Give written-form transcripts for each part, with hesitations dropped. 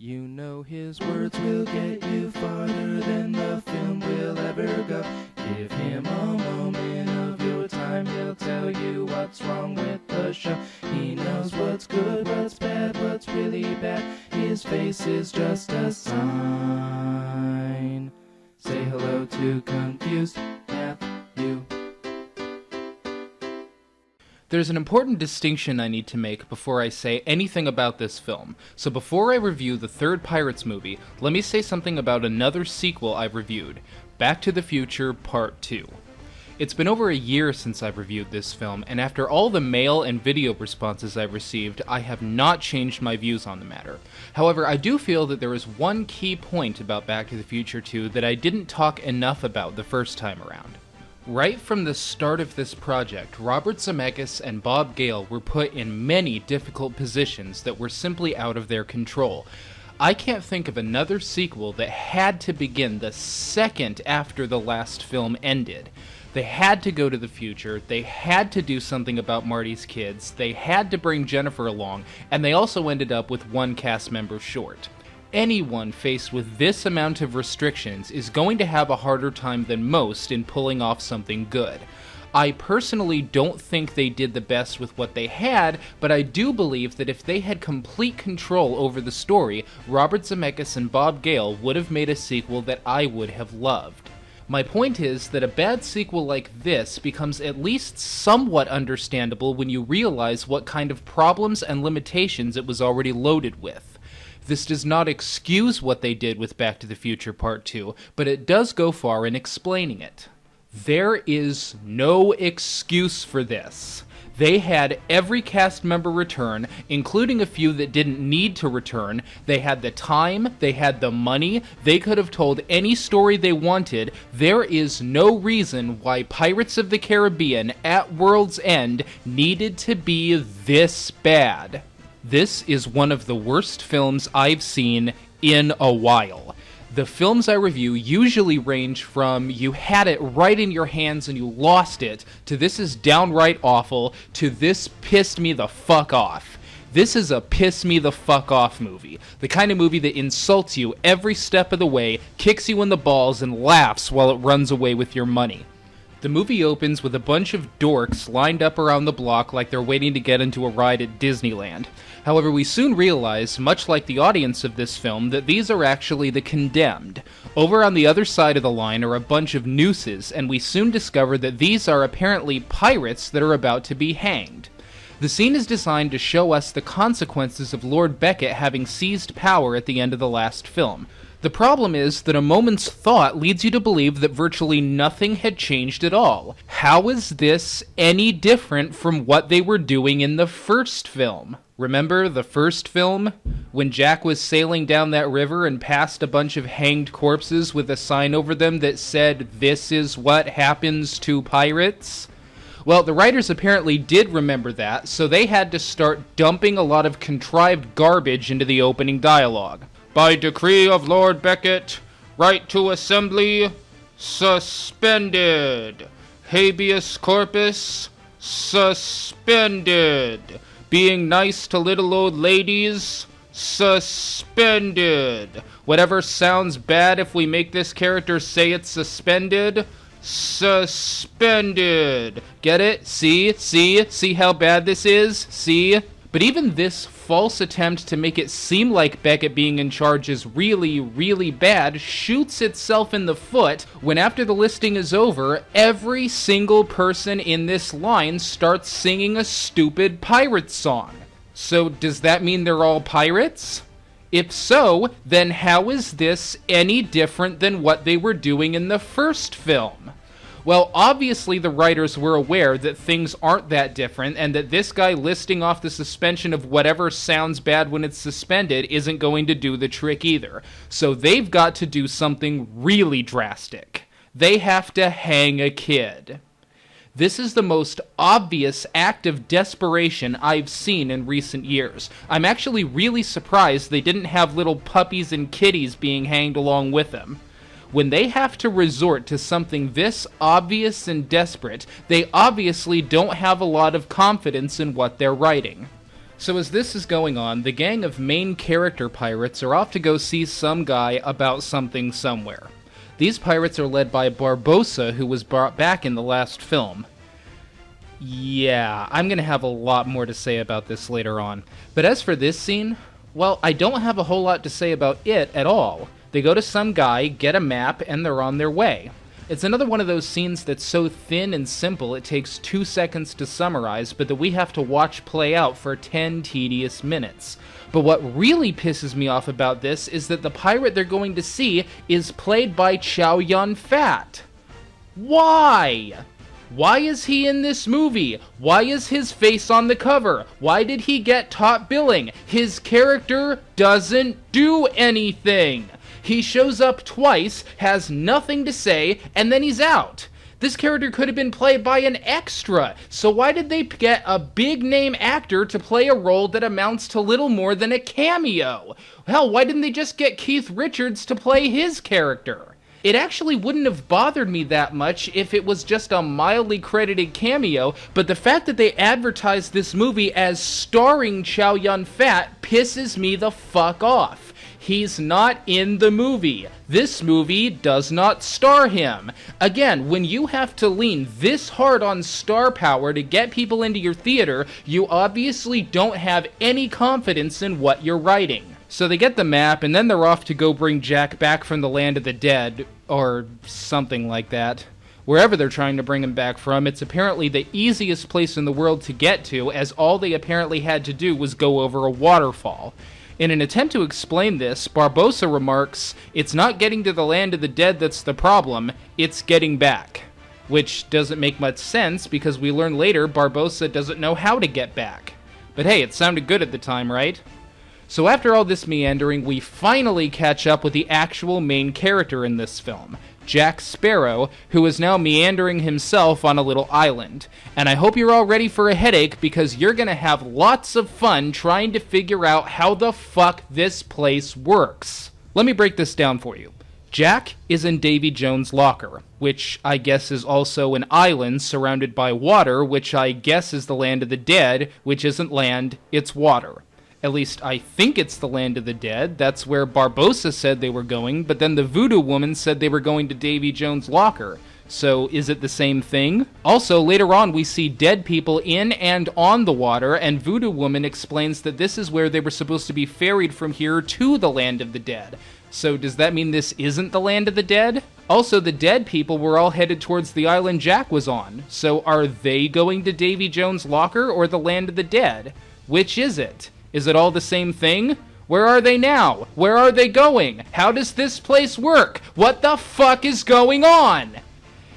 You know his words will get you farther than the film will ever go. Give him a moment of your time, he'll tell you what's wrong with the show. He knows what's good, what's bad, what's really bad. His face is just a sign. Say hello to Confused Matthew. There's an important distinction I need to make before I say anything about this film. So before I review the third Pirates movie, let me say something about another sequel I've reviewed, Back to the Future Part 2. It's been over a year since I've reviewed this film, and after all the mail and video responses I've received, I have not changed my views on the matter. However, I do feel that there is one key point about Back to the Future 2 that I didn't talk enough about the first time around. Right from the start of this project, Robert Zemeckis and Bob Gale were put in many difficult positions that were simply out of their control. I can't think of another sequel that had to begin the second after the last film ended. They had to go to the future, they had to do something about Marty's kids, they had to bring Jennifer along, and they also ended up with one cast member short. Anyone faced with this amount of restrictions is going to have a harder time than most in pulling off something good. I personally don't think they did the best with what they had, but I do believe that if they had complete control over the story, Robert Zemeckis and Bob Gale would have made a sequel that I would have loved. My point is that a bad sequel like this becomes at least somewhat understandable when you realize what kind of problems and limitations it was already loaded with. This does not excuse what they did with Back to the Future Part 2, but it does go far in explaining it. There is no excuse for this. They had every cast member return, including a few that didn't need to return. They had the time, they had the money, they could have told any story they wanted. There is no reason why Pirates of the Caribbean at World's End needed to be this bad. This is one of the worst films I've seen in a while. The films I review usually range from you had it right in your hands and you lost it, to this is downright awful, to this pissed me the fuck off. This is a piss me the fuck off movie. The kind of movie that insults you every step of the way, kicks you in the balls, and laughs while it runs away with your money. The movie opens with a bunch of dorks lined up around the block like they're waiting to get into a ride at Disneyland. However, we soon realize, much like the audience of this film, that these are actually the condemned. Over on the other side of the line are a bunch of nooses, and we soon discover that these are apparently pirates that are about to be hanged. The scene is designed to show us the consequences of Lord Beckett having seized power at the end of the last film. The problem is that a moment's thought leads you to believe that virtually nothing had changed at all. How is this any different from what they were doing in the first film? Remember the first film? When Jack was sailing down that river and passed a bunch of hanged corpses with a sign over them that said, "This is what happens to pirates"? Well, the writers apparently did remember that, so they had to start dumping a lot of contrived garbage into the opening dialogue. By decree of Lord Beckett, right to assembly suspended. Habeas corpus suspended. Being nice to little old ladies suspended. Whatever sounds bad if we make this character say it's suspended, suspended. Get it? See how bad this is? See? But even this false attempt to make it seem like Beckett being in charge is really, really bad shoots itself in the foot when after the listing is over, every single person in this line starts singing a stupid pirate song. So does that mean they're all pirates? If so, then how is this any different than what they were doing in the first film? Well, obviously the writers were aware that things aren't that different and that this guy listing off the suspension of whatever sounds bad when it's suspended isn't going to do the trick either. So they've got to do something really drastic. They have to hang a kid. This is the most obvious act of desperation I've seen in recent years. I'm actually really surprised they didn't have little puppies and kitties being hanged along with them. When they have to resort to something this obvious and desperate, they obviously don't have a lot of confidence in what they're writing. So as this is going on, the gang of main character pirates are off to go see some guy about something somewhere. These pirates are led by Barbossa, who was brought back in the last film. Yeah, I'm gonna have a lot more to say about this later on. But as for this scene, well, I don't have a whole lot to say about it at all. They go to some guy, get a map, and they're on their way. It's another one of those scenes that's so thin and simple it takes 2 seconds to summarize, but that we have to watch play out for 10 tedious minutes. But what really pisses me off about this is that the pirate they're going to see is played by Chow Yun-fat. Why? Why is he in this movie? Why is his face on the cover? Why did he get top billing? His character doesn't do anything. He shows up twice, has nothing to say, and then he's out. This character could have been played by an extra, so why did they get a big-name actor to play a role that amounts to little more than a cameo? Hell, why didn't they just get Keith Richards to play his character? It actually wouldn't have bothered me that much if it was just a mildly credited cameo, but the fact that they advertised this movie as starring Chow Yun-fat pisses me the fuck off. He's not in the movie. This movie does not star him. Again, when you have to lean this hard on star power to get people into your theater, you obviously don't have any confidence in what you're writing. So they get the map, and then they're off to go bring Jack back from the land of the dead, or something like that. Wherever they're trying to bring him back from, it's apparently the easiest place in the world to get to, as all they apparently had to do was go over a waterfall. In an attempt to explain this, Barbossa remarks, "It's not getting to the land of the dead that's the problem, it's getting back." Which doesn't make much sense, because we learn later Barbossa doesn't know how to get back. But hey, it sounded good at the time, right? So after all this meandering, we finally catch up with the actual main character in this film, Jack Sparrow, who is now meandering himself on a little island. And I hope you're all ready for a headache, because you're gonna have lots of fun trying to figure out how the fuck this place works. Let me break this down for you. Jack is in Davy Jones' locker, which I guess is also an island surrounded by water, which I guess is the land of the dead, which isn't land, it's water. At least I think it's the land of the dead. That's where Barbossa said they were going, but then the voodoo woman said they were going to Davy Jones' locker. So is it the same thing? Also, later on we see dead people in and on the water, and voodoo woman explains that this is where they were supposed to be ferried from here to the land of the dead. So does that mean this isn't the land of the dead? Also, the dead people were all headed towards the island Jack was on. So are they going to Davy Jones' locker or the land of the dead? Which is it? Is it all the same thing? Where are they now? Where are they going? How does this place work? What the fuck is going on?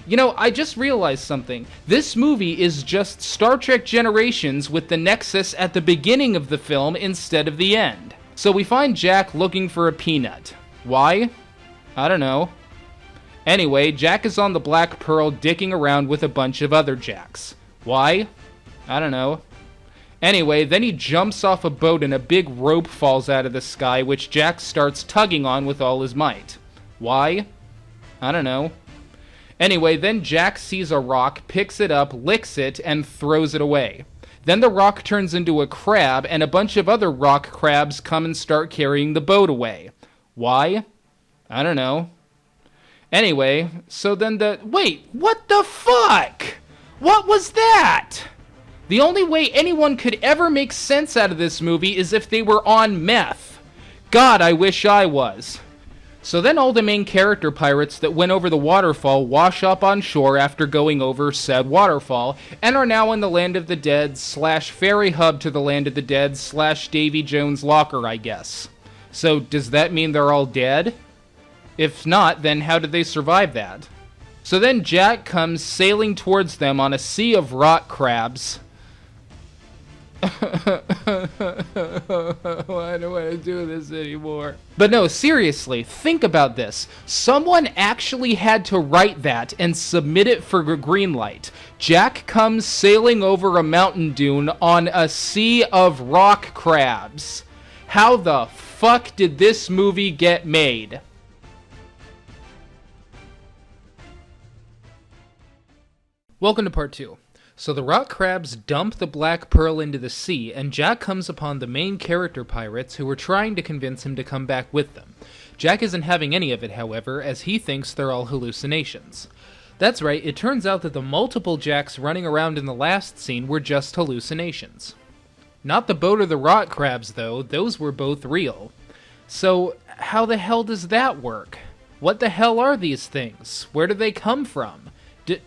You know, I just realized something. This movie is just Star Trek Generations with the Nexus at the beginning of the film instead of the end. So we find Jack looking for a peanut. Why? I don't know. Anyway, Jack is on the Black Pearl dicking around with a bunch of other Jacks. Why? I don't know. Anyway, then he jumps off a boat and a big rope falls out of the sky, which Jack starts tugging on with all his might. Why? I don't know. Anyway, then Jack sees a rock, picks it up, licks it, and throws it away. Then the rock turns into a crab, and a bunch of other rock crabs come and start carrying the boat away. Why? I don't know. Anyway, so then wait, what the fuck? What was that? The only way anyone could ever make sense out of this movie is if they were on meth. God, I wish I was. So then all the main character pirates that went over the waterfall wash up on shore after going over said waterfall, and are now in the land of the dead / ferry hub to the land of the dead / Davy Jones' locker, I guess. So does that mean they're all dead? If not, then how did they survive that? So then Jack comes sailing towards them on a sea of rock crabs. Why do I do this anymore? But no, seriously, think about this. Someone actually had to write that and submit it for a green light. Jack comes sailing over a mountain dune on a sea of rock crabs. How the fuck did this movie get made? Welcome to part 2. So the rock crabs dump the Black Pearl into the sea, and Jack comes upon the main character pirates who are trying to convince him to come back with them. Jack isn't having any of it, however, as he thinks they're all hallucinations. That's right, it turns out that the multiple Jacks running around in the last scene were just hallucinations. Not the boat or the rock crabs, though, those were both real. So, how the hell does that work? What the hell are these things? Where do they come from?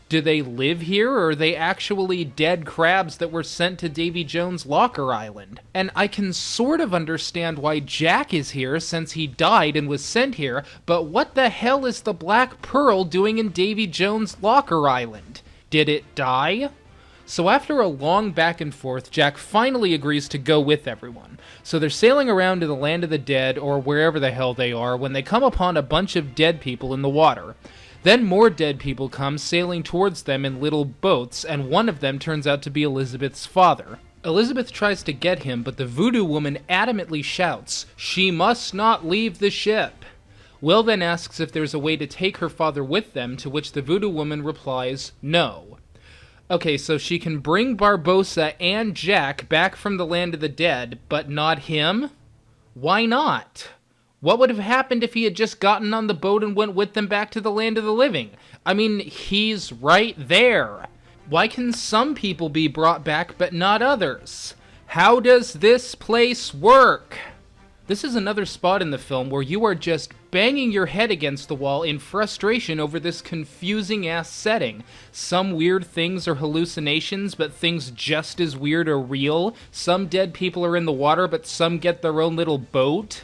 Do they live here, or are they actually dead crabs that were sent to Davy Jones' Locker Island? And I can sort of understand why Jack is here since he died and was sent here, but what the hell is the Black Pearl doing in Davy Jones' Locker Island? Did it die? So after a long back and forth, Jack finally agrees to go with everyone. So they're sailing around to the land of the dead, or wherever the hell they are, when they come upon a bunch of dead people in the water. Then more dead people come sailing towards them in little boats, and one of them turns out to be Elizabeth's father. Elizabeth tries to get him, but the voodoo woman adamantly shouts, "She must not leave the ship." Will then asks if there's a way to take her father with them, to which the voodoo woman replies, "No." Okay, so she can bring Barbossa and Jack back from the land of the dead, but not him? Why not? What would have happened if he had just gotten on the boat and went with them back to the land of the living? I mean, he's right there. Why can some people be brought back but not others? How does this place work? This is another spot in the film where you are just banging your head against the wall in frustration over this confusing-ass setting. Some weird things are hallucinations, but things just as weird are real. Some dead people are in the water, but some get their own little boat.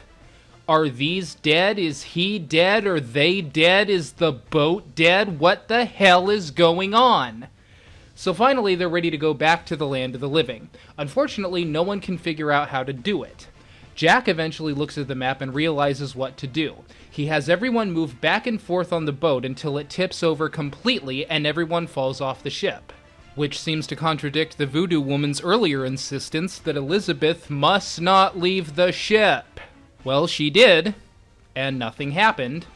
Are these dead? Is he dead? Are they dead? Is the boat dead? What the hell is going on? So finally, they're ready to go back to the land of the living. Unfortunately, no one can figure out how to do it. Jack eventually looks at the map and realizes what to do. He has everyone move back and forth on the boat until it tips over completely and everyone falls off the ship. Which seems to contradict the voodoo woman's earlier insistence that Elizabeth must not leave the ship. Well, she did, and nothing happened.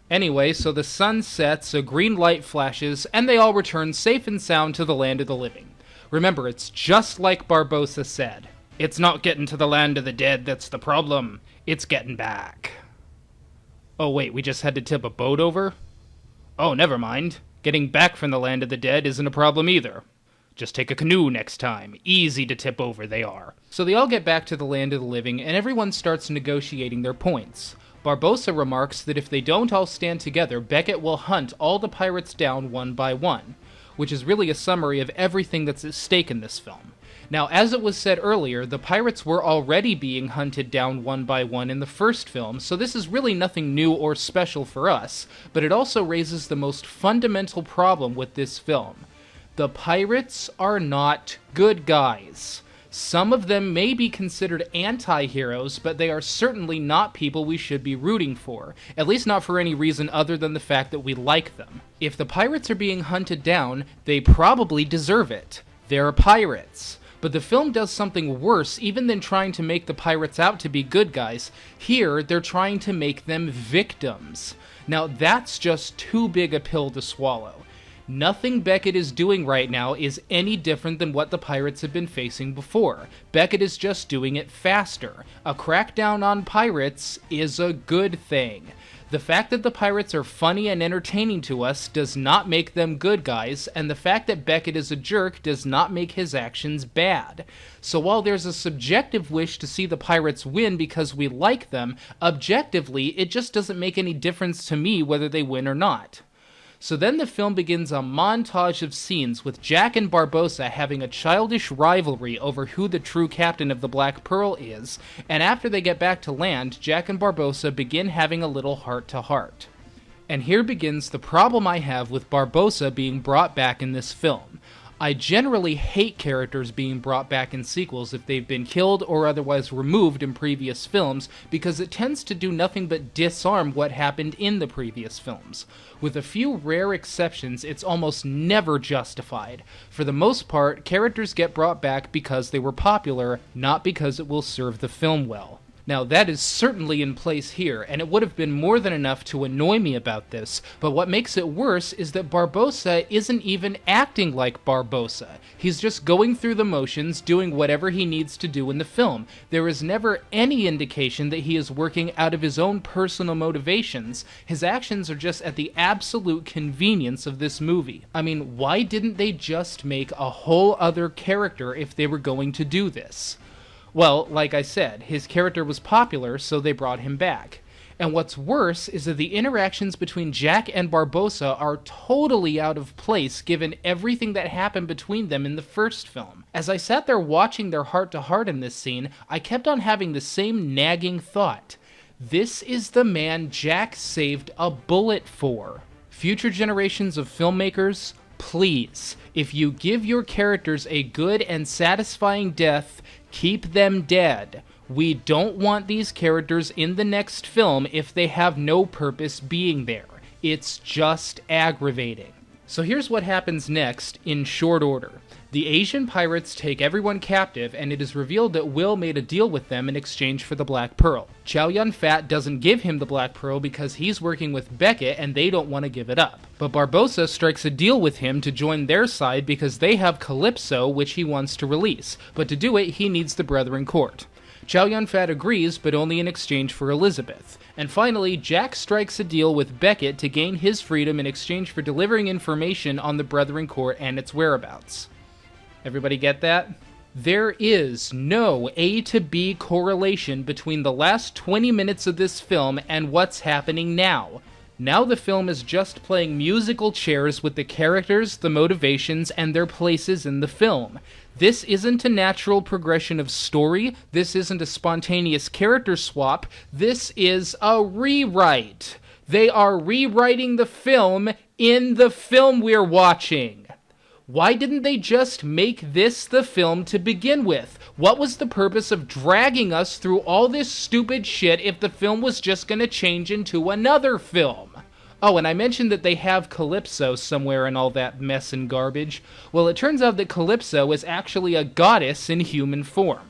Anyway, so the sun sets, a green light flashes, and they all return safe and sound to the land of the living. Remember, it's just like Barbossa said. It's not getting to the land of the dead that's the problem. It's getting back. Oh wait, we just had to tip a boat over? Oh, never mind. Getting back from the land of the dead isn't a problem either. Just take a canoe next time. Easy to tip over, they are. So they all get back to the land of the living, and everyone starts negotiating their points. Barbossa remarks that if they don't all stand together, Beckett will hunt all the pirates down one by one, which is really a summary of everything that's at stake in this film. Now, as it was said earlier, the pirates were already being hunted down one by one in the first film, so this is really nothing new or special for us, but it also raises the most fundamental problem with this film. The pirates are not good guys. Some of them may be considered anti-heroes, but they are certainly not people we should be rooting for, at least not for any reason other than the fact that we like them. If the pirates are being hunted down, they probably deserve it. They're pirates. But the film does something worse even than trying to make the pirates out to be good guys. Here, they're trying to make them victims. Now, that's just too big a pill to swallow. Nothing Beckett is doing right now is any different than what the pirates have been facing before. Beckett is just doing it faster. A crackdown on pirates is a good thing. The fact that the pirates are funny and entertaining to us does not make them good guys, and the fact that Beckett is a jerk does not make his actions bad. So while there's a subjective wish to see the pirates win because we like them, objectively, it just doesn't make any difference to me whether they win or not. So then the film begins a montage of scenes with Jack and Barbossa having a childish rivalry over who the true captain of the Black Pearl is, and after they get back to land, Jack and Barbossa begin having a little heart-to-heart. And here begins the problem I have with Barbossa being brought back in this film. I generally hate characters being brought back in sequels if they've been killed or otherwise removed in previous films, because it tends to do nothing but disarm what happened in the previous films. With a few rare exceptions, it's almost never justified. For the most part, characters get brought back because they were popular, not because it will serve the film well. Now, that is certainly in place here, and it would have been more than enough to annoy me about this, but what makes it worse is that Barbossa isn't even acting like Barbossa. He's just going through the motions, doing whatever he needs to do in the film. There is never any indication that he is working out of his own personal motivations. His actions are just at the absolute convenience of this movie. I mean, why didn't they just make a whole other character if they were going to do this? Well, like I said, his character was popular, so they brought him back. And what's worse is that the interactions between Jack and Barbossa are totally out of place given everything that happened between them in the first film. As I sat there watching their heart-to-heart in this scene, I kept on having the same nagging thought. This is the man Jack saved a bullet for. Future generations of filmmakers, please, if you give your characters a good and satisfying death, keep them dead. We don't want these characters in the next film if they have no purpose being there. It's just aggravating. So here's what happens next in short order. The Asian pirates take everyone captive, and it is revealed that Will made a deal with them in exchange for the Black Pearl. Chow Yun-Fat doesn't give him the Black Pearl because he's working with Beckett and they don't want to give it up. But Barbossa strikes a deal with him to join their side because they have Calypso, which he wants to release. But to do it, he needs the Brethren Court. Chow Yun-Fat agrees, but only in exchange for Elizabeth. And finally, Jack strikes a deal with Beckett to gain his freedom in exchange for delivering information on the Brethren Court and its whereabouts. Everybody get that? There is no A to B correlation between the last 20 minutes of this film and what's happening now. Now the film is just playing musical chairs with the characters, the motivations, and their places in the film. This isn't a natural progression of story, this isn't a spontaneous character swap, this is a rewrite. They are rewriting the film in the film we're watching. Why didn't they just make this the film to begin with? What was the purpose of dragging us through all this stupid shit if the film was just gonna change into another film? Oh, and I mentioned that they have Calypso somewhere in all that mess and garbage. Well, it turns out that Calypso is actually a goddess in human form.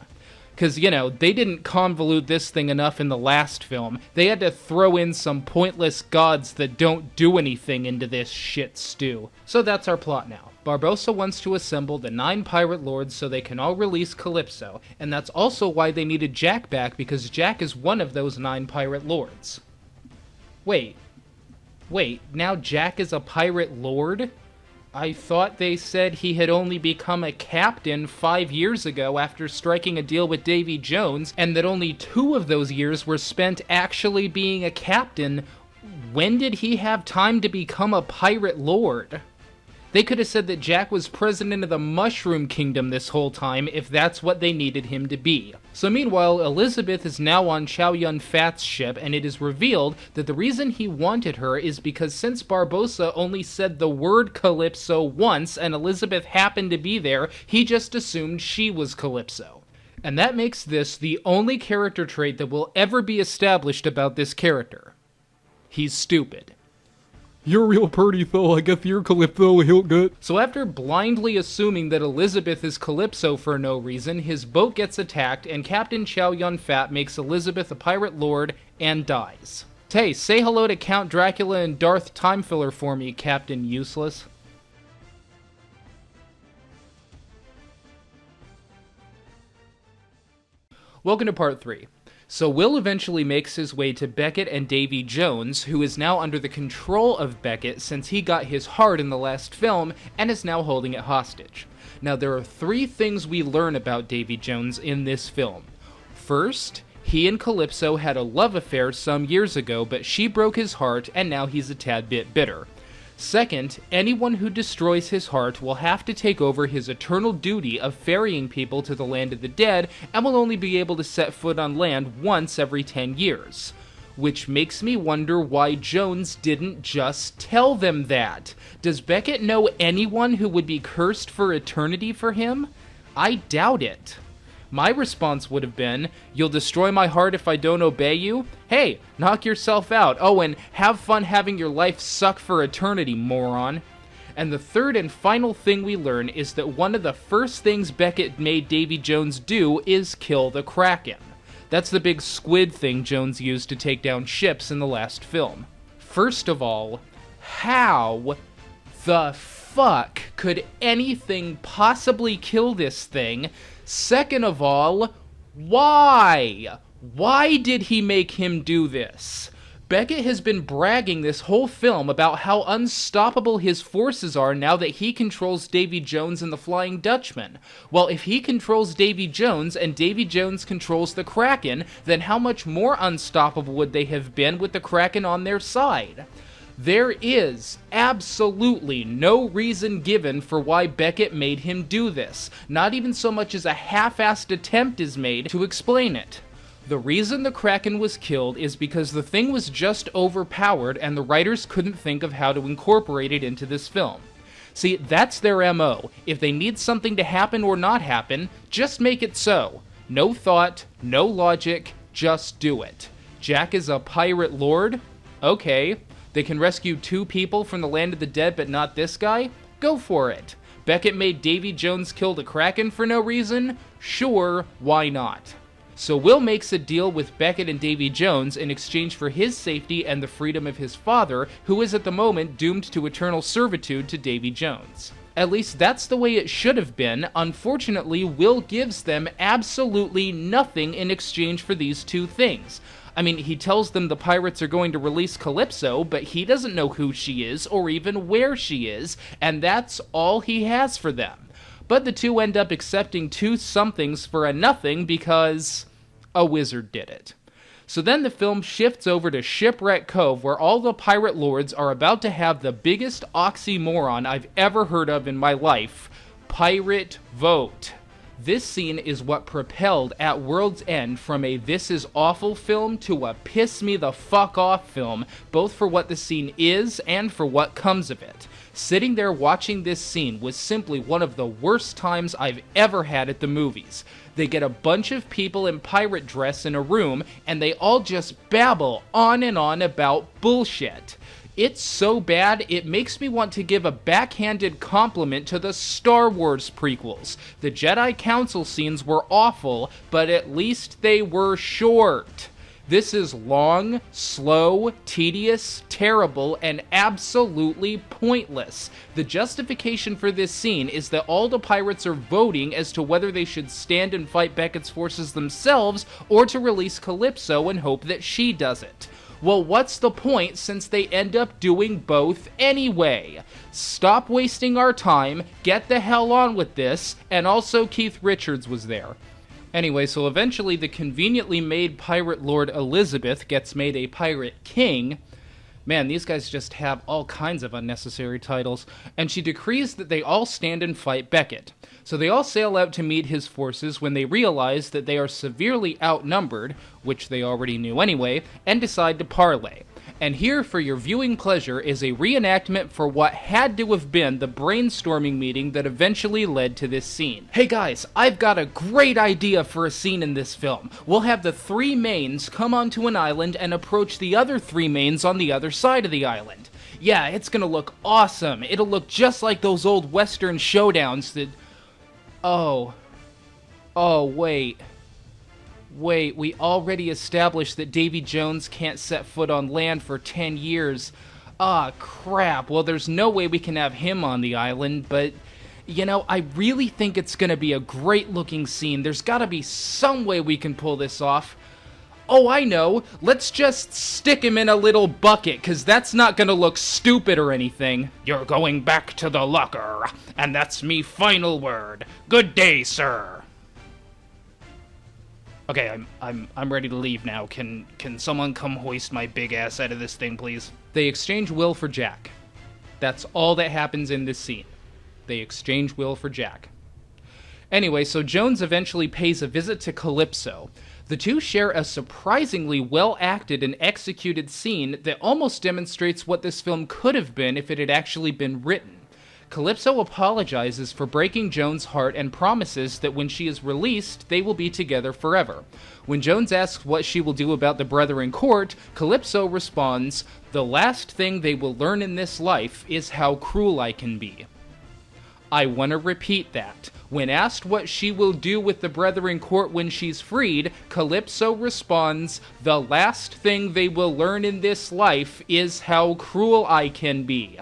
Because, you know, they didn't convolute this thing enough in the last film. They had to throw in some pointless gods that don't do anything into this shit stew. So that's our plot now. Barbossa wants to assemble the 9 pirate lords so they can all release Calypso, and that's also why they needed Jack back, because Jack is one of those 9 pirate lords. Wait, now Jack is a pirate lord? I thought they said he had only become a captain 5 years ago after striking a deal with Davy Jones, and that only 2 of those years were spent actually being a captain. When did he have time to become a pirate lord? They could have said that Jack was president of the Mushroom Kingdom this whole time if that's what they needed him to be. So meanwhile, Elizabeth is now on Chow Yun-Fat's ship, and it is revealed that the reason he wanted her is because since Barbossa only said the word Calypso once and Elizabeth happened to be there, he just assumed she was Calypso. And that makes this the only character trait that will ever be established about this character. He's stupid. You're real pretty, though. I guess you're Calypso, he'll good. So after blindly assuming that Elizabeth is Calypso for no reason, his boat gets attacked, and Captain Chow Yun-Fat makes Elizabeth a pirate lord and dies. Hey, say hello to Count Dracula and Darth Timefiller for me, Captain Useless. Welcome to part 3. So Will eventually makes his way to Beckett and Davy Jones, who is now under the control of Beckett since he got his heart in the last film and is now holding it hostage. Now there are 3 things we learn about Davy Jones in this film. First, he and Calypso had a love affair some years ago, but she broke his heart and now he's a tad bit bitter. Second, anyone who destroys his heart will have to take over his eternal duty of ferrying people to the land of the dead and will only be able to set foot on land once every 10 years. Which makes me wonder why Jones didn't just tell them that. Does Beckett know anyone who would be cursed for eternity for him? I doubt it. My response would have been, you'll destroy my heart if I don't obey you? Hey, knock yourself out. Oh, and have fun having your life suck for eternity, moron. And the third and final thing we learn is that one of the first things Beckett made Davy Jones do is kill the Kraken. That's the big squid thing Jones used to take down ships in the last film. First of all, how the fuck could anything possibly kill this thing? Second of all, why? Why did he make him do this? Beckett has been bragging this whole film about how unstoppable his forces are now that he controls Davy Jones and the Flying Dutchman. Well, if he controls Davy Jones and Davy Jones controls the Kraken, then how much more unstoppable would they have been with the Kraken on their side? There is absolutely no reason given for why Beckett made him do this. Not even so much as a half-assed attempt is made to explain it. The reason the Kraken was killed is because the thing was just overpowered and the writers couldn't think of how to incorporate it into this film. See, that's their MO. If they need something to happen or not happen, just make it so. No thought, no logic, just do it. Jack is a pirate lord? Okay. They can rescue 2 people from the land of the dead but not this guy? Go for it. Beckett made Davy Jones kill the Kraken for no reason? Sure, why not? So Will makes a deal with Beckett and Davy Jones in exchange for his safety and the freedom of his father, who is at the moment doomed to eternal servitude to Davy Jones. At least that's the way it should have been. Unfortunately, Will gives them absolutely nothing in exchange for these 2 things. I mean, he tells them the pirates are going to release Calypso, but he doesn't know who she is or even where she is, and that's all he has for them. But the 2 end up accepting 2 somethings for a nothing because a wizard did it. So then the film shifts over to Shipwreck Cove, where all the pirate lords are about to have the biggest oxymoron I've ever heard of in my life: pirate vote. This scene is what propelled At World's End from a this is awful film to a piss me the fuck off film, both for what the scene is and for what comes of it. Sitting there watching this scene was simply one of the worst times I've ever had at the movies. They get a bunch of people in pirate dress in a room, and they all just babble on and on about bullshit. It's so bad, it makes me want to give a backhanded compliment to the Star Wars prequels. The Jedi Council scenes were awful, but at least they were short. This is long, slow, tedious, terrible, and absolutely pointless. The justification for this scene is that all the pirates are voting as to whether they should stand and fight Beckett's forces themselves or to release Calypso and hope that she does it. Well, what's the point since they end up doing both anyway? Stop wasting our time, get the hell on with this, and also Keith Richards was there. Anyway, so eventually the conveniently made pirate lord Elizabeth gets made a pirate king. Man, these guys just have all kinds of unnecessary titles. And she decrees that they all stand and fight Beckett. So they all sail out to meet his forces when they realize that they are severely outnumbered, which they already knew anyway, and decide to parley. And here, for your viewing pleasure, is a reenactment for what had to have been the brainstorming meeting that eventually led to this scene. Hey guys, I've got a great idea for a scene in this film. We'll have the 3 mains come onto an island and approach the other 3 mains on the other side of the island. Yeah, it's gonna look awesome. It'll look just like those old Western showdowns that... Oh, wait, we already established that Davy Jones can't set foot on land for 10 years. Ah, crap. Well, there's no way we can have him on the island, but, you know, I really think it's gonna be a great-looking scene. There's gotta be some way we can pull this off. Oh, I know. Let's just stick him in a little bucket, 'cause that's not gonna look stupid or anything. You're going back to the locker, and that's me final word. Good day, sir. Okay, I'm ready to leave now. Can someone come hoist my big ass out of this thing, please? They exchange Will for Jack. That's all that happens in this scene. They exchange Will for Jack. Anyway, so Jones eventually pays a visit to Calypso. The two share a surprisingly well-acted and executed scene that almost demonstrates what this film could have been if it had actually been written. Calypso apologizes for breaking Jones' heart and promises that when she is released, they will be together forever. When Jones asks what she will do about the brother in court, Calypso responds, "The last thing they will learn in this life is how cruel I can be." I want to repeat that. When asked what she will do with the Brethren Court when she's freed, Calypso responds, "The last thing they will learn in this life is how cruel I can be."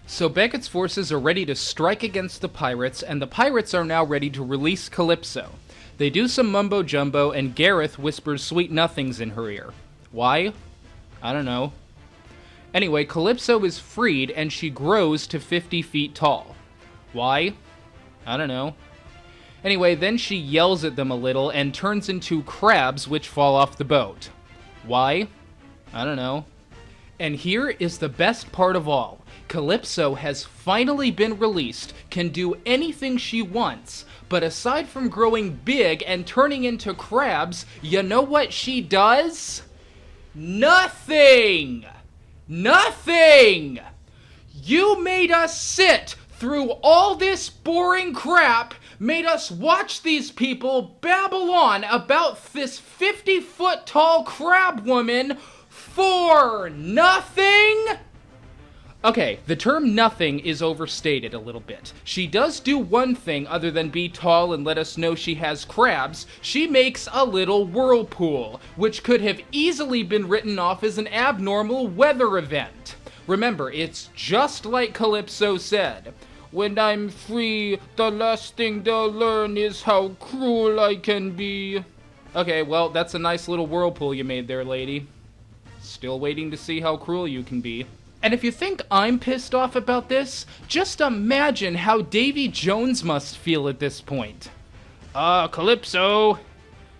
So Beckett's forces are ready to strike against the pirates, and the pirates are now ready to release Calypso. They do some mumbo-jumbo, and Gareth whispers sweet nothings in her ear. Why? I don't know. Anyway, Calypso is freed, and she grows to 50 feet tall. Why? I don't know. Anyway, then she yells at them a little and turns into crabs which fall off the boat. Why? I don't know. And here is the best part of all. Calypso has finally been released, can do anything she wants, but aside from growing big and turning into crabs, you know what she does? Nothing! Nothing! You made us sit through all this boring crap, made us watch these people babble on about this 50-foot tall crab woman for nothing? Okay, the term nothing is overstated a little bit. She does do one thing other than be tall and let us know she has crabs. She makes a little whirlpool, which could have easily been written off as an abnormal weather event. Remember, it's just like Calypso said. When I'm free, the last thing they'll learn is how cruel I can be. Okay, well, that's a nice little whirlpool you made there, lady. Still waiting to see how cruel you can be. And if you think I'm pissed off about this, just imagine how Davy Jones must feel at this point. Calypso,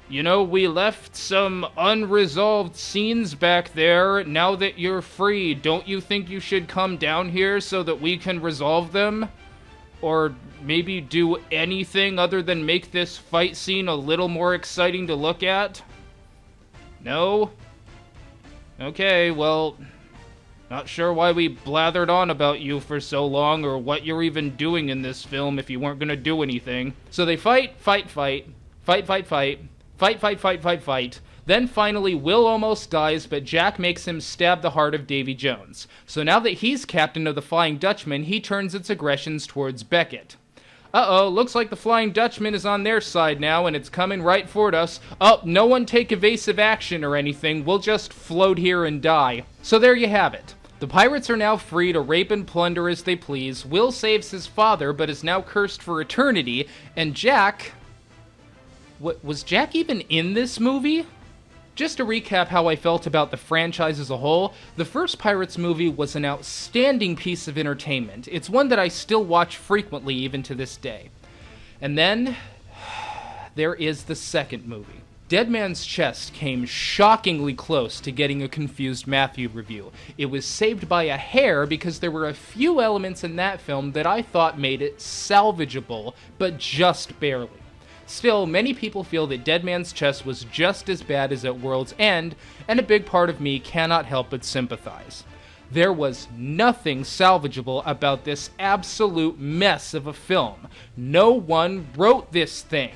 you know, we left some unresolved scenes back there. Now that you're free, don't you think you should come down here so that we can resolve them? Or maybe do anything other than make this fight scene a little more exciting to look at? No? Okay, well, not sure why we blathered on about you for so long or what you're even doing in this film if you weren't gonna do anything. So they fight. Then finally, Will almost dies, but Jack makes him stab the heart of Davy Jones. So now that he's captain of the Flying Dutchman, he turns its aggressions towards Beckett. Uh-oh, looks like the Flying Dutchman is on their side now, and it's coming right for us. Oh, no one take evasive action or anything, we'll just float here and die. So there you have it. The pirates are now free to rape and plunder as they please. Will saves his father, but is now cursed for eternity, and Jack... was Jack even in this movie? Just to recap how I felt about the franchise as a whole, the first Pirates movie was an outstanding piece of entertainment. It's one that I still watch frequently even to this day. And then, there is the second movie. Dead Man's Chest came shockingly close to getting a confused Matthew review. It was saved by a hair because there were a few elements in that film that I thought made it salvageable, but just barely. Still, many people feel that Dead Man's Chest was just as bad as at World's End, and a big part of me cannot help but sympathize. There was nothing salvageable about this absolute mess of a film. No one wrote this thing.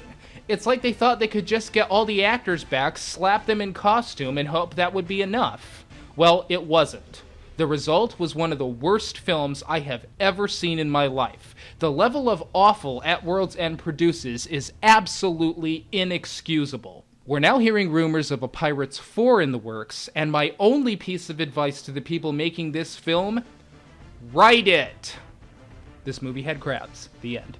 It's like they thought they could just get all the actors back, slap them in costume, and hope that would be enough. Well, it wasn't. The result was one of the worst films I have ever seen in my life. The level of awful At World's End produces is absolutely inexcusable. We're now hearing rumors of a Pirates 4 in the works, and my only piece of advice to the people making this film, write it! This movie had crabs. The end.